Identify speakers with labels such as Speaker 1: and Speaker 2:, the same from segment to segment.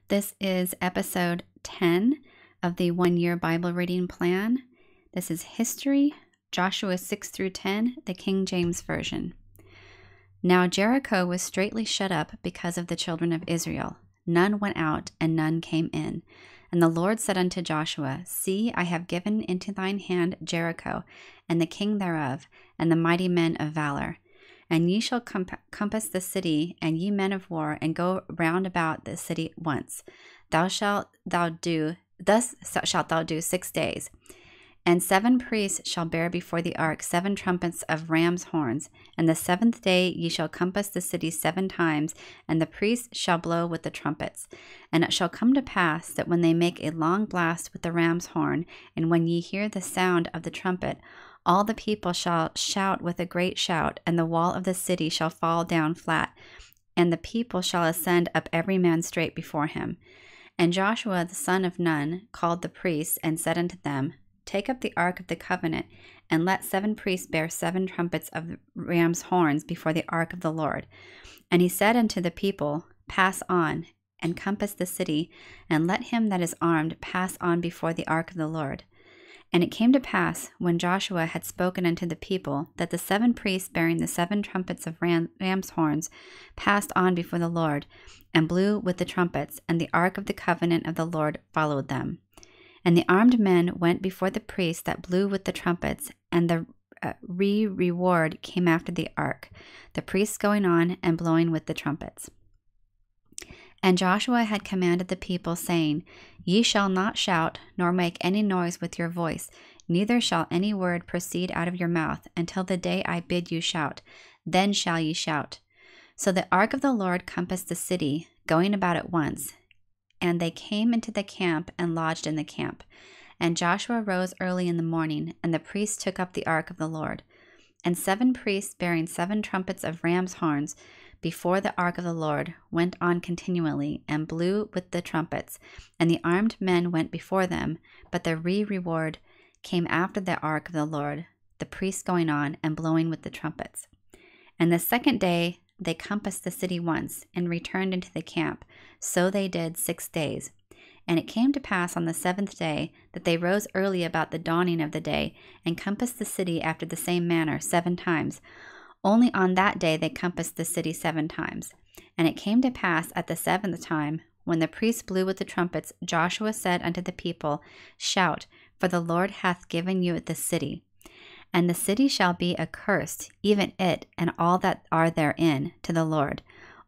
Speaker 1: This is episode 10 of the 1-year Bible reading plan. This is History, Joshua 6 through 10, the King James Version. Now Jericho was straitly shut up because of the children of Israel. None went out, and none came in. And the Lord said unto Joshua, See, I have given into thine hand Jericho, and the king thereof, and the mighty men of valor. And ye shall compass the city, and ye men of war, and go round about the city once. Thus shalt thou do 6 days. And 7 priests shall bear before the ark 7 trumpets of ram's horns. And the 7th day ye shall compass the city 7 times, and the priests shall blow with the trumpets. And it shall come to pass that when they make a long blast with the ram's horn, and when ye hear the sound of the trumpet, all the people shall shout with a great shout, and the wall of the city shall fall down flat, and the people shall ascend up every man straight before him. And Joshua the son of Nun called the priests, and said unto them, Take up the ark of the covenant, and let 7 priests bear 7 trumpets of ram's horns before the ark of the Lord. And he said unto the people, Pass on, and compass the city, and let him that is armed pass on before the ark of the Lord. And it came to pass, when Joshua had spoken unto the people, that the 7 priests bearing the 7 trumpets of ram's horns passed on before the Lord, and blew with the trumpets, and the ark of the covenant of the Lord followed them. And the armed men went before the priests that blew with the trumpets, and the reward came after the ark, the priests going on and blowing with the trumpets. And Joshua had commanded the people, saying, Ye shall not shout, nor make any noise with your voice, neither shall any word proceed out of your mouth, until the day I bid you shout. Then shall ye shout. So the ark of the Lord compassed the city, going about it once. And they came into the camp, and lodged in the camp. And Joshua rose early in the morning, and the priests took up the ark of the Lord. And 7 priests bearing 7 trumpets of ram's horns before the ark of the Lord went on continually, and blew with the trumpets, and the armed men went before them, but the reward came after the ark of the Lord, the priests going on and blowing with the trumpets. And the 2nd day they compassed the city once, and returned into the camp. So they did 6 days. And it came to pass on the 7th day that they rose early about the dawning of the day, and compassed the city after the same manner 7 times. Only on that day they compassed the city 7 times. And it came to pass at the 7th time, when the priests blew with the trumpets, Joshua said unto the people, Shout, for the Lord hath given you the city. And the city shall be accursed, even it and all that are therein, to the Lord.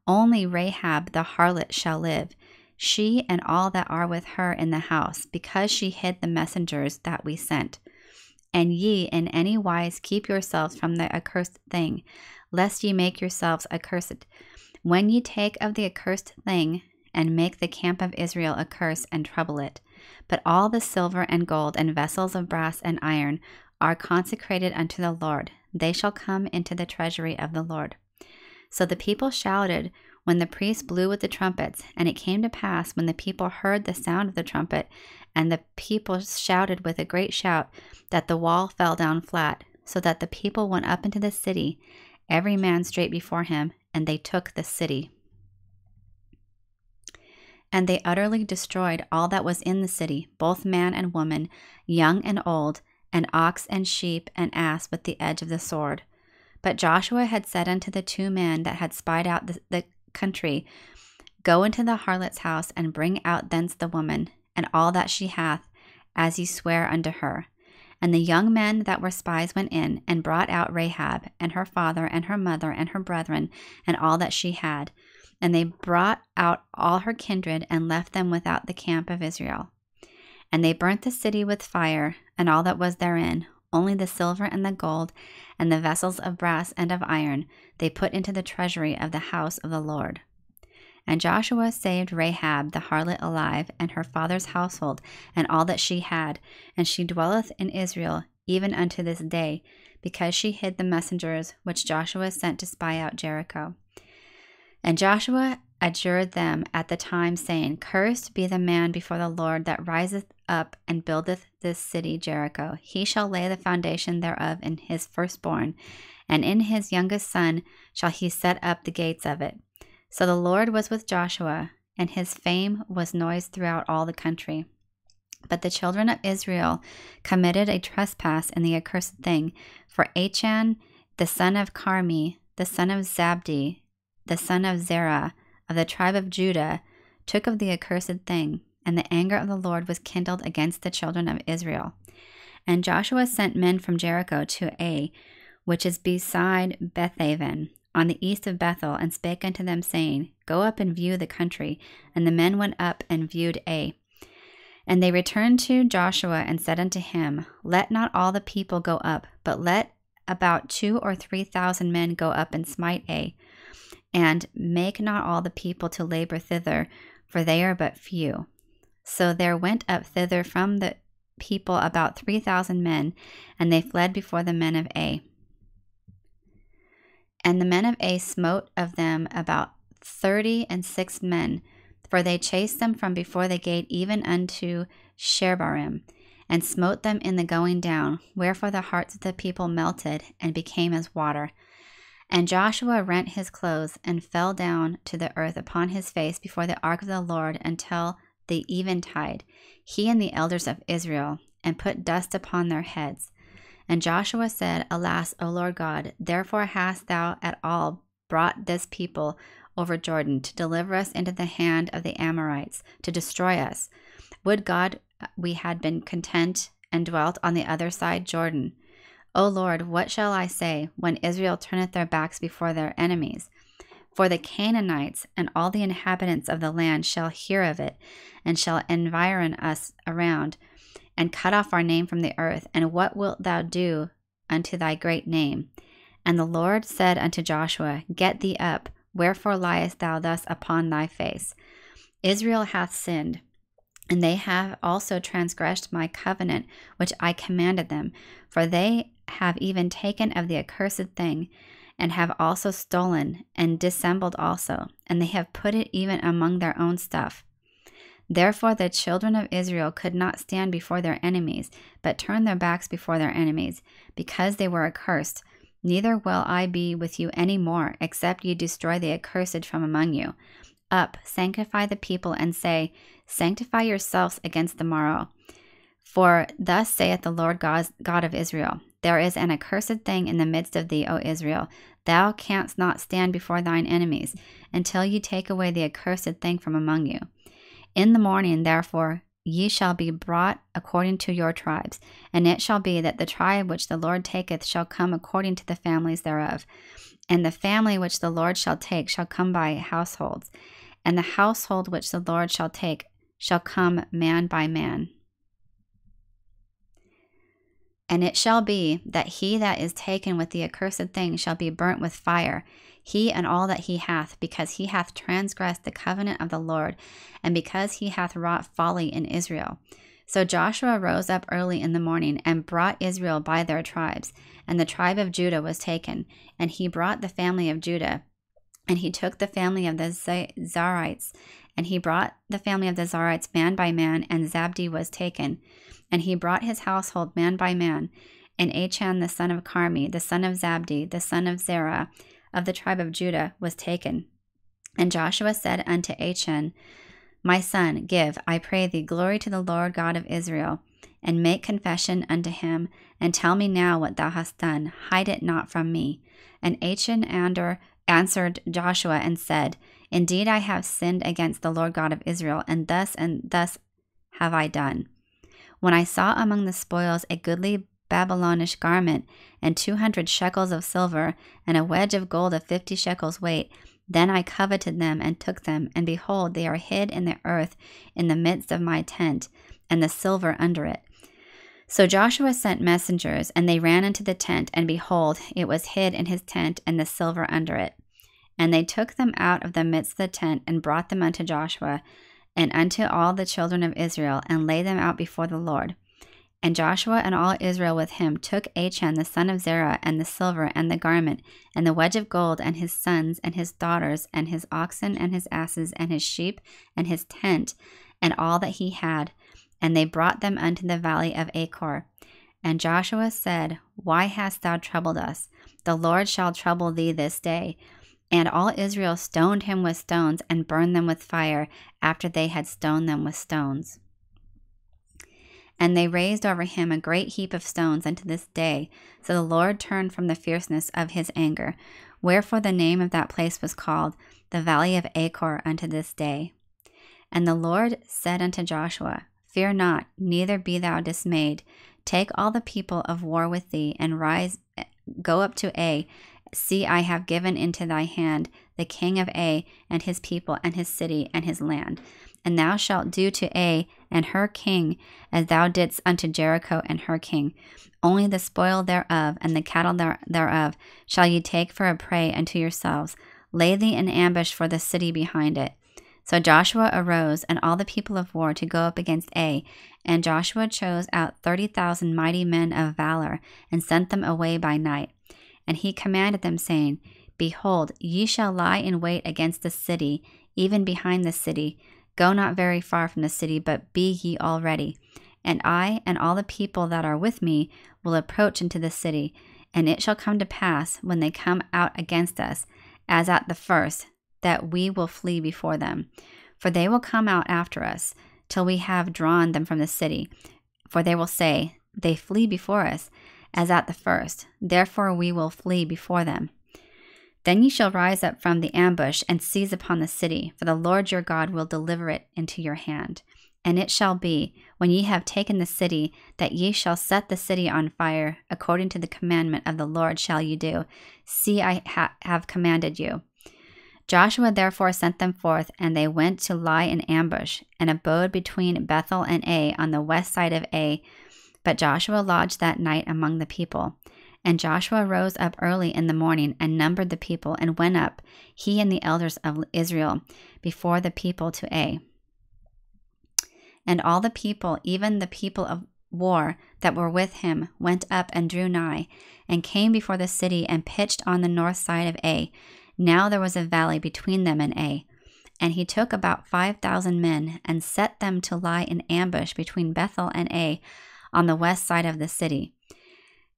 Speaker 1: Only Rahab the harlot shall live, she and all that are with her in the house, because she hid the messengers that we sent. And ye in any wise keep yourselves from the accursed thing, lest ye make yourselves accursed. When ye take of the accursed thing, and make the camp of Israel a curse, and trouble it. But all the silver and gold, and vessels of brass and iron, are consecrated unto the Lord. They shall come into the treasury of the Lord. So the people shouted when the priests blew with the trumpets, and it came to pass when the people heard the sound of the trumpet, and the people shouted with a great shout, that the wall fell down flat, so that the people went up into the city, every man straight before him, and they took the city. And they utterly destroyed all that was in the city, both man and woman, young and old, and ox and sheep and ass with the edge of the sword. But Joshua had said unto the 2 men that had spied out the country, Go into the harlot's house, and bring out thence the woman, and all that she hath, as ye swear unto her. And the young men that were spies went in, and brought out Rahab, and her father, and her mother, and her brethren, and all that she had. And they brought out all her kindred, and left them without the camp of Israel. And they burnt the city with fire, and all that was therein, only the silver and the gold, and the vessels of brass and of iron, they put into the treasury of the house of the Lord. And Joshua saved Rahab the harlot alive, and her father's household, and all that she had, and she dwelleth in Israel even unto this day, because she hid the messengers which Joshua sent to spy out Jericho. And Joshua adjured them at the time, saying, Cursed be the man before the Lord that riseth up and buildeth this city Jericho. He shall lay the foundation thereof in his firstborn, and in his youngest son shall he set up the gates of it. So the Lord was with Joshua, and his fame was noised throughout all the country. But the children of Israel committed a trespass in the accursed thing, for Achan, the son of Carmi, the son of Zabdi, the son of Zerah, of the tribe of Judah, took of the accursed thing, and the anger of the Lord was kindled against the children of Israel. And Joshua sent men from Jericho to Ai, which is beside Bethaven, on the east of Bethel, and spake unto them, saying, Go up and view the country. And the men went up and viewed Ai. And they returned to Joshua and said unto him, Let not all the people go up, but let about 2,000 or 3,000 men go up and smite Ai. And make not all the people to labor thither, for they are but few. So there went up thither from the people about 3,000 men, and they fled before the men of Ai. And the men of Ai smote of them about 36 men, for they chased them from before the gate even unto Shebarim, and smote them in the going down, wherefore the hearts of the people melted and became as water. And Joshua rent his clothes and fell down to the earth upon his face before the ark of the Lord until the eventide, he and the elders of Israel, and put dust upon their heads. And Joshua said, Alas, O Lord God, therefore hast thou at all brought this people over Jordan to deliver us into the hand of the Amorites, to destroy us. Would God we had been content and dwelt on the other side Jordan. O Lord, what shall I say when Israel turneth their backs before their enemies? For the Canaanites and all the inhabitants of the land shall hear of it, and shall environ us around, and cut off our name from the earth. And what wilt thou do unto thy great name? And the Lord said unto Joshua, Get thee up, wherefore liest thou thus upon thy face? Israel hath sinned, and they have also transgressed my covenant which I commanded them, for they have even taken of the accursed thing, and have also stolen, and dissembled also, and they have put it even among their own stuff. Therefore the children of Israel could not stand before their enemies, but turned their backs before their enemies, because they were accursed. Neither will I be with you any more, except ye destroy the accursed from among you. Up, sanctify the people, and say, Sanctify yourselves against the morrow. For thus saith the Lord God of Israel, There is an accursed thing in the midst of thee, O Israel. Thou canst not stand before thine enemies, until ye take away the accursed thing from among you. In the morning, therefore, ye shall be brought according to your tribes, and it shall be that the tribe which the Lord taketh shall come according to the families thereof. And the family which the Lord shall take shall come by households, and the household which the Lord shall take shall come man by man. And it shall be that he that is taken with the accursed thing shall be burnt with fire, he and all that he hath, because he hath transgressed the covenant of the Lord, and because he hath wrought folly in Israel. So Joshua rose up early in the morning, and brought Israel by their tribes, and the tribe of Judah was taken, and he brought the family of Judah, and he took the family of the Zarites, and he brought the family of the Zarites man by man, and Zabdi was taken. And he brought his household man by man, and Achan the son of Carmi, the son of Zabdi, the son of Zerah, of the tribe of Judah, was taken. And Joshua said unto Achan, My son, give, I pray thee, glory to the Lord God of Israel, and make confession unto him, and tell me now what thou hast done. Hide it not from me. And Achan answered Joshua and said, Indeed I have sinned against the Lord God of Israel, and thus have I done. When I saw among the spoils a goodly Babylonish garment, and 200 shekels of silver, and a wedge of gold of 50 shekels weight, then I coveted them and took them, and behold, they are hid in the earth in the midst of my tent, and the silver under it. So Joshua sent messengers, and they ran into the tent, and behold, it was hid in his tent, and the silver under it. And they took them out of the midst of the tent, and brought them unto Joshua, and unto all the children of Israel, and laid them out before the Lord. And Joshua and all Israel with him took Achan the son of Zerah, and the silver, and the garment, and the wedge of gold, and his sons, and his daughters, and his oxen, and his asses, and his sheep, and his tent, and all that he had, and they brought them unto the valley of Achor. And Joshua said, Why hast thou troubled us? The Lord shall trouble thee this day. And all Israel stoned him with stones and burned them with fire after they had stoned them with stones. And they raised over him a great heap of stones unto this day. So the Lord turned from the fierceness of his anger. Wherefore the name of that place was called the Valley of Achor unto this day. And the Lord said unto Joshua, Fear not, neither be thou dismayed. Take all the people of war with thee, and rise, go up to Ai. See, I have given into thy hand the king of Ai, and his people, and his city, and his land. And thou shalt do to Ai and her king as thou didst unto Jericho and her king. Only the spoil thereof and the cattle thereof shall ye take for a prey unto yourselves. Lay thee in ambush for the city behind it. So Joshua arose, and all the people of war, to go up against Ai. And Joshua chose out 30,000 mighty men of valor, and sent them away by night. And he commanded them, saying, Behold, ye shall lie in wait against the city, even behind the city. Go not very far from the city, but be ye all ready. And I and all the people that are with me will approach into the city. And it shall come to pass, when they come out against us, as at the first, that we will flee before them. For they will come out after us, till we have drawn them from the city. For they will say, They flee before us, as at the first. Therefore we will flee before them. Then ye shall rise up from the ambush, and seize upon the city, for the Lord your God will deliver it into your hand. And it shall be, when ye have taken the city, that ye shall set the city on fire, according to the commandment of the Lord shall ye do. See, I have commanded you. Joshua therefore sent them forth, and they went to lie in ambush, and abode between Bethel and Ai on the west side of Ai. But Joshua lodged that night among the people. And Joshua rose up early in the morning, and numbered the people, and went up, he and the elders of Israel, before the people to Ai. And all the people, even the people of war that were with him, went up and drew nigh, and came before the city, and pitched on the north side of Ai. Now there was a valley between them and Ai. And he took about 5,000 men, and set them to lie in ambush between Bethel and Ai, on the west side of the city.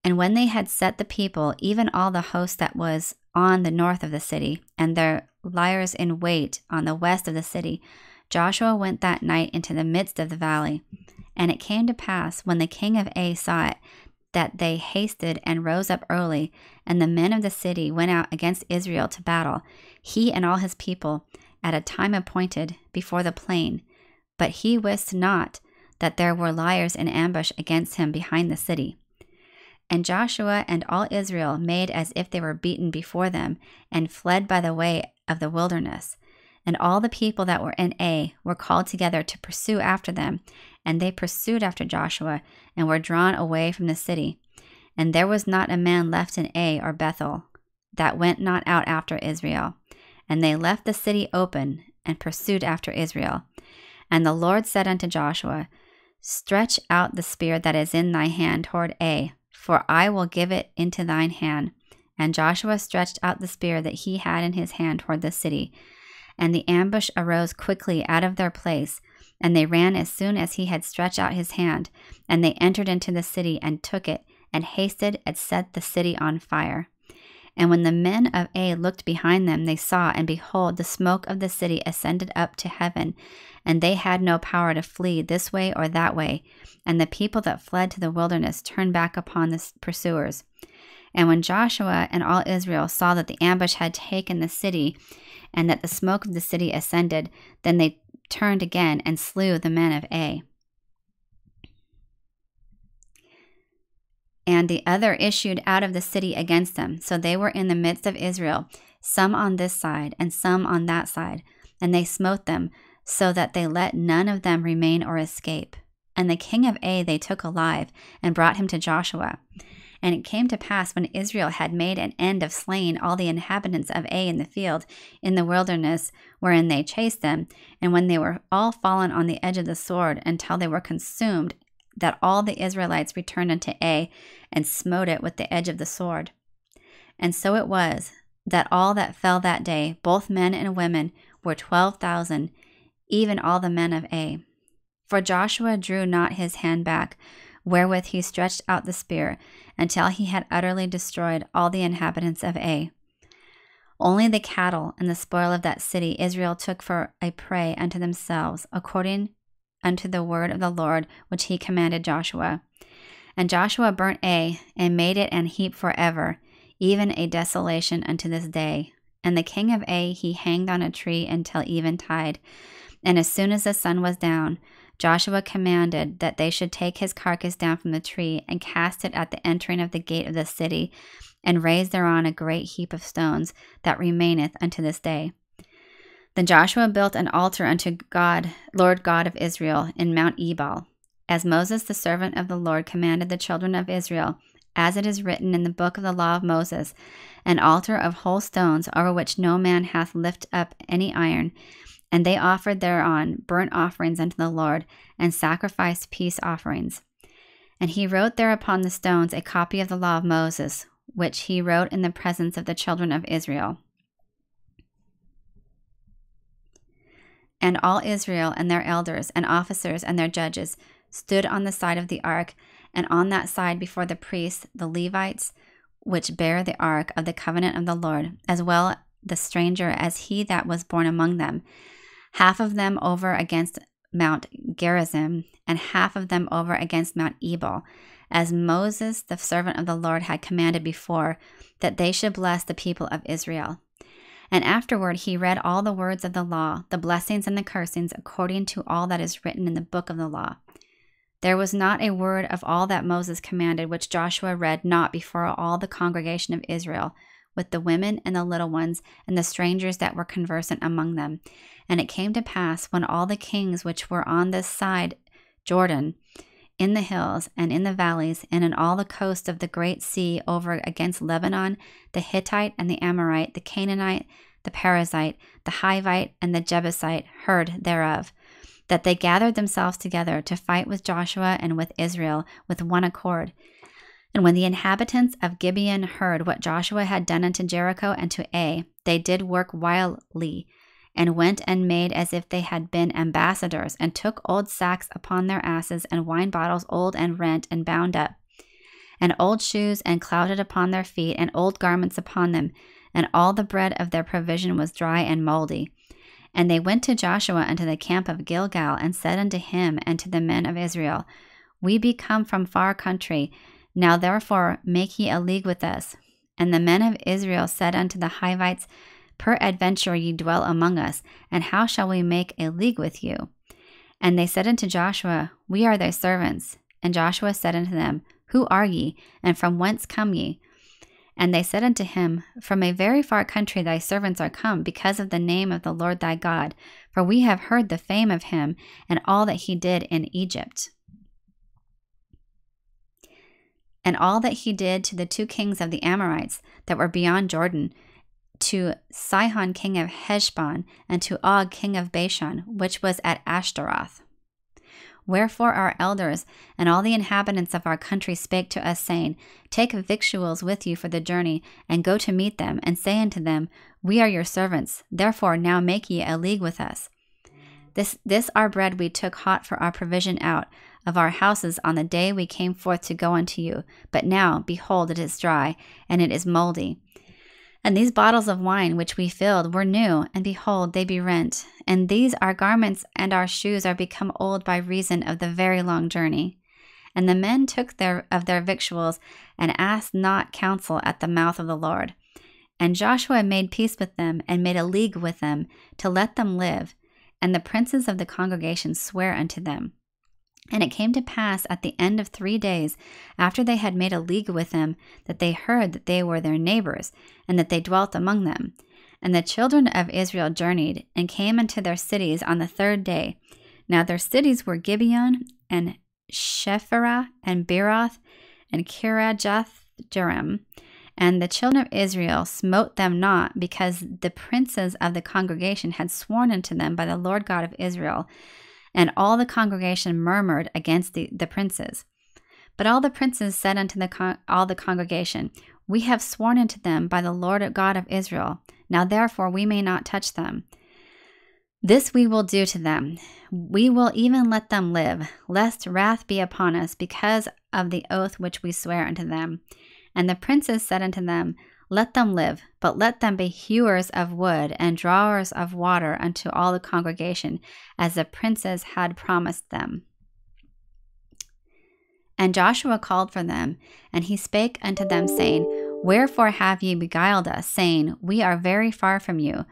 Speaker 1: And when they had set the people, even all the host that was on the north of the city, and their liers in wait on the west of the city, Joshua went that night into the midst of the valley. And it came to pass, when the king of Ai saw it, that they hasted and rose up early, and the men of the city went out against Israel to battle, he and all his people, at a time appointed, before the plain. But he wist not that there were liers in ambush against him behind the city. And Joshua and all Israel made as if they were beaten before them, and fled by the way of the wilderness. And all the people that were in Ai were called together to pursue after them. And they pursued after Joshua, and were drawn away from the city. And there was not a man left in Ai or Bethel that went not out after Israel. And they left the city open, and pursued after Israel. And the Lord said unto Joshua, Stretch out the spear that is in thy hand toward Ai, for I will give it into thine hand. And Joshua stretched out the spear that he had in his hand toward the city. And the ambush arose quickly out of their place, and they ran as soon as he had stretched out his hand. And they entered into the city, and took it, and hasted and set the city on fire. And when the men of Ai looked behind them, they saw, and behold, the smoke of the city ascended up to heaven, and they had no power to flee this way or that way. And the people that fled to the wilderness turned back upon the pursuers. And when Joshua and all Israel saw that the ambush had taken the city, and that the smoke of the city ascended, then they turned again and slew the men of Ai. And the other issued out of the city against them. So they were in the midst of Israel, some on this side and some on that side. And they smote them, so that they let none of them remain or escape. And the king of Ai they took alive, and brought him to Joshua. And it came to pass, when Israel had made an end of slaying all the inhabitants of Ai in the field, in the wilderness, wherein they chased them, and when they were all fallen on the edge of the sword, until they were consumed, that all the Israelites returned unto Ai, and smote it with the edge of the sword. And so it was, that all that fell that day, both men and women, were 12,000, even all the men of Ai. For Joshua drew not his hand back, wherewith he stretched out the spear, until he had utterly destroyed all the inhabitants of Ai. Only the cattle and the spoil of that city Israel took for a prey unto themselves, according unto the word of the Lord, which he commanded Joshua. And Joshua burnt Ai, and made it an heap forever, even a desolation unto this day. And the king of Ai he hanged on a tree until eventide. And as soon as the sun was down, Joshua commanded that they should take his carcass down from the tree, and cast it at the entering of the gate of the city, and raise thereon a great heap of stones, that remaineth unto this day. Then Joshua built an altar unto God, Lord God of Israel, in Mount Ebal, as Moses the servant of the Lord commanded the children of Israel, as it is written in the book of the law of Moses, an altar of whole stones, over which no man hath lifted up any iron. And they offered thereon burnt offerings unto the Lord, and sacrificed peace offerings. And he wrote there upon the stones a copy of the law of Moses, which he wrote in the presence of the children of Israel. And all Israel and their elders and officers and their judges stood on the side of the ark, and on that side before the priests, the Levites, which bear the ark of the covenant of the Lord, as well the stranger as he that was born among them, half of them over against Mount Gerizim, and half of them over against Mount Ebal, as Moses the servant of the Lord had commanded before, that they should bless the people of Israel. And afterward he read all the words of the law, the blessings and the cursings, according to all that is written in the book of the law. There was not a word of all that Moses commanded which Joshua read not before all the congregation of Israel, with the women and the little ones, and the strangers that were conversant among them. And it came to pass, when all the kings which were on this side Jordan, in the hills and in the valleys, and in all the coast of the great sea over against Lebanon, the Hittite and the Amorite, the Canaanite, the Perizzite, the Hivite, and the Jebusite, heard thereof, that they gathered themselves together to fight with Joshua and with Israel with one accord. And when the inhabitants of Gibeon heard what Joshua had done unto Jericho and to Ai, they did work wildly, and went and made as if they had been ambassadors, and took old sacks upon their asses, and wine bottles old and rent and bound up, and old shoes and clouted upon their feet, and old garments upon them, and all the bread of their provision was dry and mouldy. And they went to Joshua unto the camp of Gilgal, and said unto him and to the men of Israel, We be come from far country, now therefore make ye a league with us. And the men of Israel said unto the Hivites, Peradventure ye dwell among us, and how shall we make a league with you? And they said unto Joshua, We are thy servants. And Joshua said unto them, Who are ye, and from whence come ye? And they said unto him, From a very far country thy servants are come, because of the name of the Lord thy God, for we have heard the fame of him, and all that he did in Egypt, and all that he did to the two kings of the Amorites that were beyond Jordan, to Sihon king of Heshbon, and to Og king of Bashan, which was at Ashtaroth. Wherefore our elders and all the inhabitants of our country spake to us, saying, Take victuals with you for the journey, and go to meet them, and say unto them, We are your servants, therefore now make ye a league with us. This our bread we took hot for our provision out of our houses on the day we came forth to go unto you, but now, behold, it is dry, and it is mouldy. And these bottles of wine which we filled were new, and behold, they be rent. And these our garments and our shoes are become old by reason of the very long journey. And the men took of their victuals, and asked not counsel at the mouth of the Lord. And Joshua made peace with them, and made a league with them, to let them live. And the princes of the congregation sware unto them. And it came to pass at the end of 3 days, after they had made a league with them, that they heard that they were their neighbors, and that they dwelt among them. And the children of Israel journeyed, and came unto their cities on the 3rd day. Now their cities were Gibeon, and Shephirah, and Beeroth, and Kiriath-jearim. And the children of Israel smote them not, because the princes of the congregation had sworn unto them by the Lord God of Israel. And all the congregation murmured against the princes. But all the princes said unto all the congregation, We have sworn unto them by the Lord God of Israel. Now therefore we may not touch them. This we will do to them. We will even let them live, lest wrath be upon us because of the oath which we swear unto them. And the princes said unto them, Let them live, but let them be hewers of wood and drawers of water unto all the congregation, as the princes had promised them. And Joshua called for them, and he spake unto them, saying, Wherefore have ye beguiled us, saying, We are very far from you,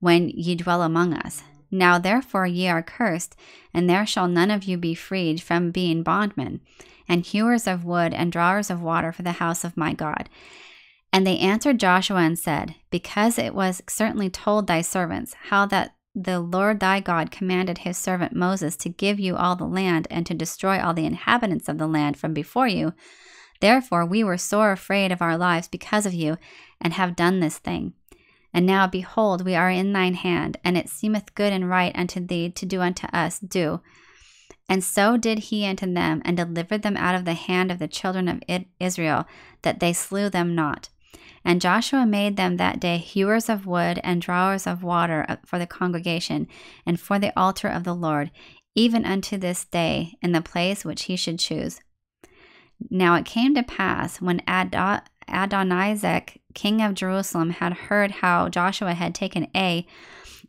Speaker 1: when ye dwell among us? Now therefore ye are cursed, and there shall none of you be freed from being bondmen, and hewers of wood and drawers of water for the house of my God. And they answered Joshua and said, Because it was certainly told thy servants, how that the Lord thy God commanded his servant Moses to give you all the land, and to destroy all the inhabitants of the land from before you. Therefore we were sore afraid of our lives because of you, and have done this thing. And now, behold, we are in thine hand, and it seemeth good and right unto thee to do unto us, do. And so did he unto them, and delivered them out of the hand of the children of Israel, that they slew them not. And Joshua made them that day hewers of wood and drawers of water for the congregation, and for the altar of the Lord, even unto this day, in the place which he should choose. Now it came to pass, when Adonizek, king of Jerusalem, had heard how Joshua had taken Ai,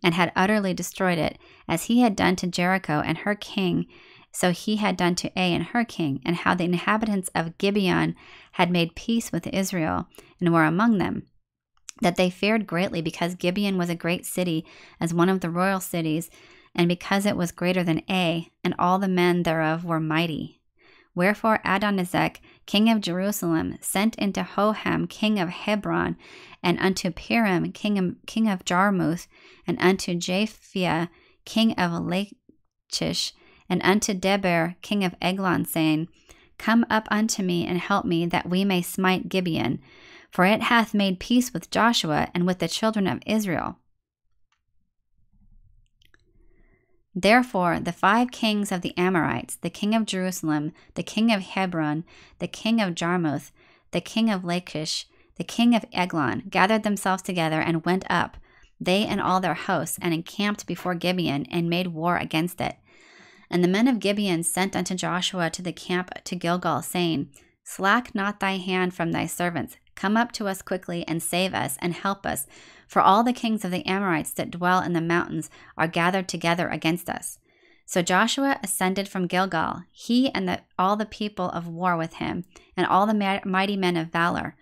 Speaker 1: and had utterly destroyed it, as he had done to Jericho and her king, so he had done to Ai and her king, and how the inhabitants of Gibeon had made peace with Israel, and were among them, that they feared greatly, because Gibeon was a great city, as one of the royal cities, and because it was greater than Ai, and all the men thereof were mighty. Wherefore Adonizek, king of Jerusalem, sent into Hoham, king of Hebron, and unto Piram, king of Jarmuth, and unto Japhia, king of Lachish, and unto Deber, king of Eglon, saying, Come up unto me, and help me, that we may smite Gibeon, for it hath made peace with Joshua and with the children of Israel. Therefore the 5 kings of the Amorites, the king of Jerusalem, the king of Hebron, the king of Jarmuth, the king of Lachish, the king of Eglon, gathered themselves together and went up, they and all their hosts, and encamped before Gibeon, and made war against it. And the men of Gibeon sent unto Joshua to the camp to Gilgal, saying, Slack not thy hand from thy servants. Come up to us quickly, and save us, and help us. For all the kings of the Amorites that dwell in the mountains are gathered together against us. So Joshua ascended from Gilgal, he and all the people of war with him, and all the mighty men of valor.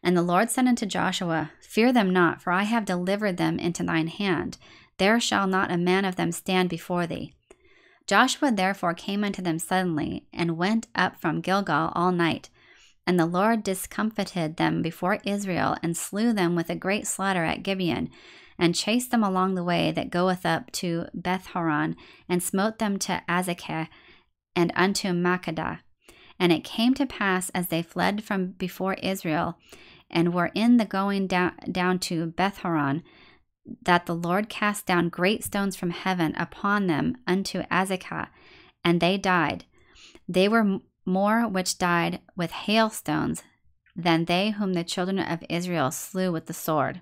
Speaker 1: And the Lord said unto Joshua, Fear them not, for I have delivered them into thine hand. There shall not a man of them stand before thee. Joshua therefore came unto them suddenly, and went up from Gilgal all night. And the Lord discomfited them before Israel, and slew them with a great slaughter at Gibeon, and chased them along the way that goeth up to Beth-horon, and smote them to Azekah, and unto Makkedah. And it came to pass, as they fled from before Israel, and were in the going down to Beth-horon, that the Lord cast down great stones from heaven upon them unto Azekah, and they died. They were more which died with hailstones than they whom the children of Israel slew with the sword.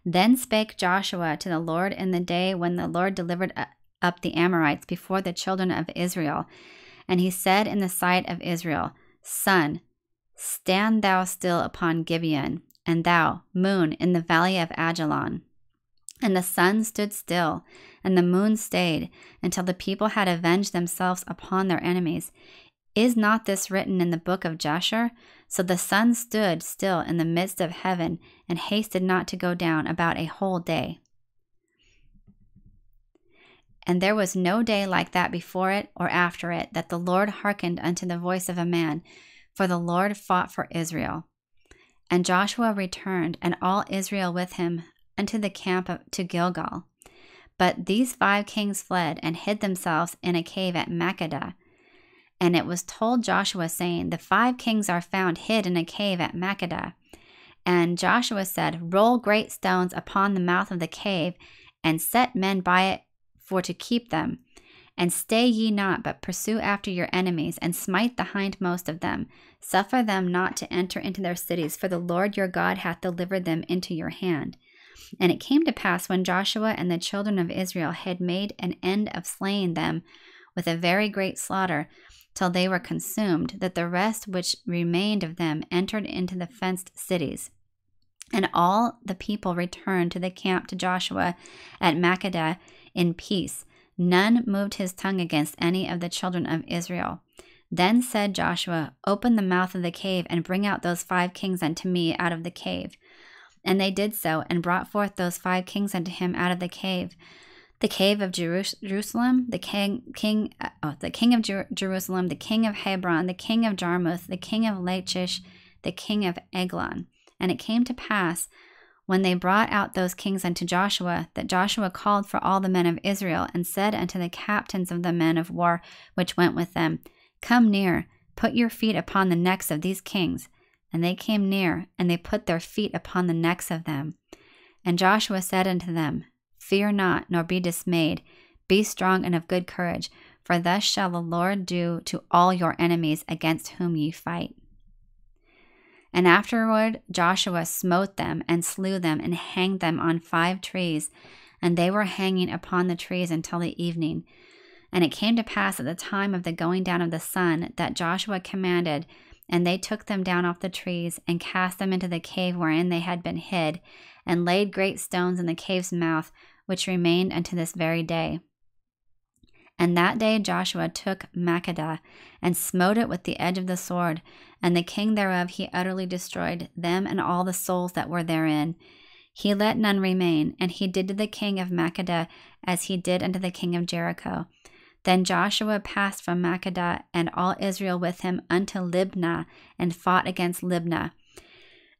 Speaker 1: Then spake Joshua to the Lord in the day when the Lord delivered up the Amorites before the children of Israel. And he said in the sight of Israel, Sun, stand thou still upon Gibeon, and thou, moon, in the valley of Ajalon. And the sun stood still, and the moon stayed, until the people had avenged themselves upon their enemies. Is not this written in the book of Jasher? So the sun stood still in the midst of heaven, and hasted not to go down about a whole day. And there was no day like that before it or after it, that the Lord hearkened unto the voice of a man, for the Lord fought for Israel. And Joshua returned, and all Israel with him, unto the camp to Gilgal. But these 5 kings fled, and hid themselves in a cave at Makkedah. And it was told Joshua, saying, The 5 kings are found hid in a cave at Makkedah. And Joshua said, Roll great stones upon the mouth of the cave, and set men by it for to keep them. And stay ye not, but pursue after your enemies, and smite the hindmost of them. Suffer them not to enter into their cities, for the Lord your God hath delivered them into your hand. And it came to pass, when Joshua and the children of Israel had made an end of slaying them with a very great slaughter, till they were consumed, that the rest which remained of them entered into the fenced cities. And all the people returned to the camp to Joshua at Makkedah in peace. None moved his tongue against any of the children of Israel. Then said Joshua, "Open the mouth of the cave, and bring out those 5 kings unto me out of the cave." And they did so, and brought forth those 5 kings unto him out of the cave of Jerusalem, the king of Jerusalem, the king of Hebron, the king of Jarmuth, the king of Lachish, the king of Eglon. And it came to pass, when they brought out those kings unto Joshua, that Joshua called for all the men of Israel, and said unto the captains of the men of war which went with them, "Come near, put your feet upon the necks of these kings." And they came near, and they put their feet upon the necks of them. And Joshua said unto them, "Fear not, nor be dismayed. Be strong and of good courage, for thus shall the Lord do to all your enemies against whom ye fight." And afterward Joshua smote them, and slew them, and hanged them on 5 trees. And they were hanging upon the trees until the evening. And it came to pass at the time of the going down of the sun, that Joshua commanded, and they took them down off the trees, and cast them into the cave wherein they had been hid, and laid great stones in the cave's mouth, which remained unto this very day. And that day Joshua took Makkedah, and smote it with the edge of the sword, and the king thereof he utterly destroyed, them and all the souls that were therein. He let none remain, and he did to the king of Makkedah as he did unto the king of Jericho. Then Joshua passed from Makkedah, and all Israel with him, unto Libnah, and fought against Libnah.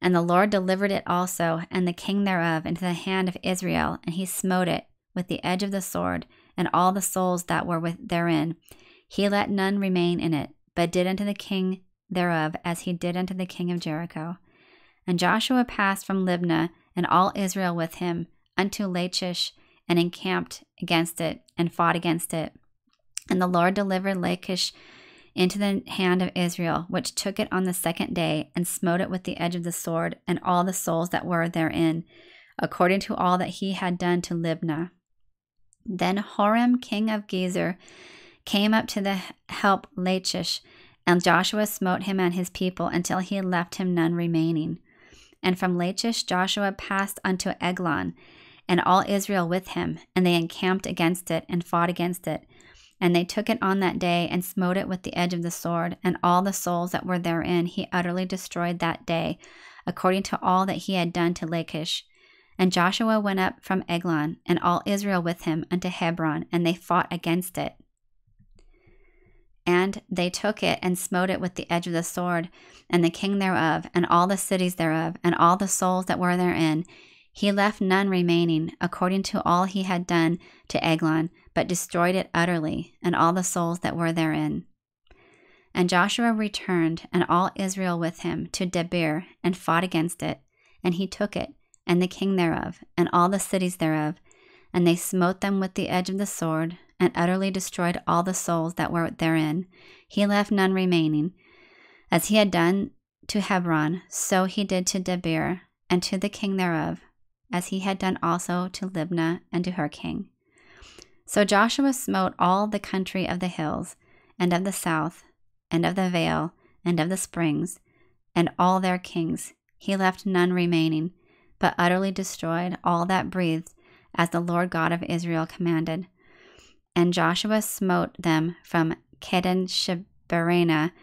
Speaker 1: And the Lord delivered it also, and the king thereof, into the hand of Israel, and he smote it with the edge of the sword, and all the souls that were therein. He let none remain in it, but did unto the king thereof as he did unto the king of Jericho. And Joshua passed from Libnah, and all Israel with him, unto Lachish, and encamped against it, and fought against it. And the Lord delivered Lachish into the hand of Israel, which took it on the 2nd day, and smote it with the edge of the sword, and all the souls that were therein, according to all that he had done to Libnah. Then Horam, king of Gezer, came up to the help Lachish, and Joshua smote him and his people until he left him none remaining. And from Lachish Joshua passed unto Eglon, and all Israel with him, and they encamped against it, and fought against it. And they took it on that day, and smote it with the edge of the sword, and all the souls that were therein he utterly destroyed that day, according to all that he had done to Lachish. And Joshua went up from Eglon, and all Israel with him, unto Hebron, and they fought against it. And they took it, and smote it with the edge of the sword, and the king thereof, and all the cities thereof, and all the souls that were therein. He left none remaining, according to all he had done to Eglon, but destroyed it utterly, and all the souls that were therein. And Joshua returned, and all Israel with him, to Debir, and fought against it. And he took it, and the king thereof, and all the cities thereof. And they smote them with the edge of the sword, and utterly destroyed all the souls that were therein. He left none remaining. As he had done to Hebron, so he did to Debir, and to the king thereof, as he had done also to Libnah and to her king. So Joshua smote all the country of the hills, and of the south, and of the vale, and of the springs, and all their kings. He left none remaining, but utterly destroyed all that breathed, as the Lord God of Israel commanded. And Joshua smote them from Kadesh-barnea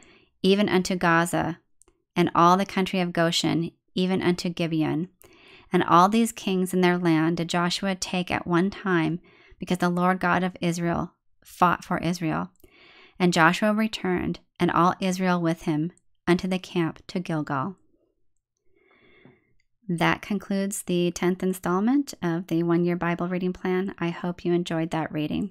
Speaker 1: even unto Gaza, and all the country of Goshen, even unto Gibeon. And all these kings in their land did Joshua take at one time, because the Lord God of Israel fought for Israel. And Joshua returned, and all Israel with him, unto the camp to Gilgal. That concludes the 10th installment of the 1-year Bible reading plan. I hope you enjoyed that reading.